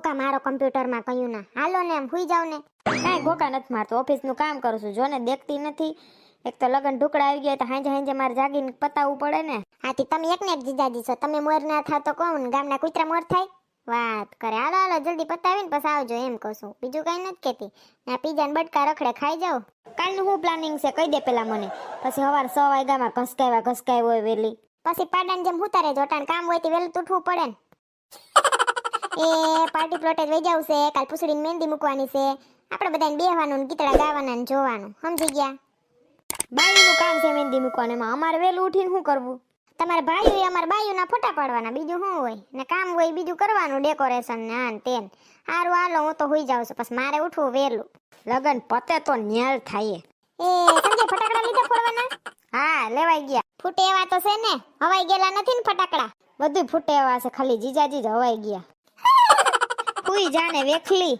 ગોકા મારો કમ્પ્યુટરમાં કયું ના. હાલો ને એમ હુઈ જાવ ને. કાંઈ ગોકા નથી મારતો, ઓફિસનું કામ કરું છું. જો ને દેખતી નથી. એક તો લગન ઢુકડા આવી ગયા તો હાંજે હાંજે મારે જાગીને પતાવવું પડે ને. આથી તમે એકને જ જીજાજી છો. તમે મોર ના થા તો કોણ ગામના કૂતરા મોર થાય? વાત કરે. હાલો હાલો જલ્દી પતાવીને પછી આવજો એમ કહું છું. બીજું કઈ નથી કેતી. આ પીઝા ને બટકા રખડે ખાઈ જાવ. કાલનું શું પ્લાનિંગ છે કહી દે પેલા મને. પછી સવાર 6 વાગ્યામાં ઘસકાય હોય વેલી. પછી પાડાને જેમ ઉતારે જોટાણ કામ હોય તે વેલું ઉઠવું પડે ને. એ પાર્ટી પ્લોટે વહી જાવ છે. કાલ પૂછડીને મહેંદી મૂકવાની છે. આપણે બધાને બેહવાનું ને ગીતડા ગાવાના ને જોવાનું. સમજી ગયા? બાયુનું કામ છે મહેંદી મૂકવાનું, એમાં અમારે વેલું ઉઠીને શું કરવું? તમારા ભાઈઓ અમારા બાયુના ફોટા પાડવાના, બીજું શું હોય ને કામ હોય બીજું કરવાનું, ડેકોરેશન ને આન તેન. હારું હાલો હું તો હોઈ જાઉં છું. પછી મારે ઉઠવું વેલું. લગન પતે તો ન્યાલ થાય. એ સમજે ફટાકડા લીધા ફોડવાના? હા લેવાઈ ગયા. ફૂટે એવા તો છે ને, હવાઈ ગયેલા નથી ને ફટાકડા? બધું ફૂટે એવા છે, ખાલી જીજાજી જ હવાઈ ગયા. હુઈ જાને વેખલી.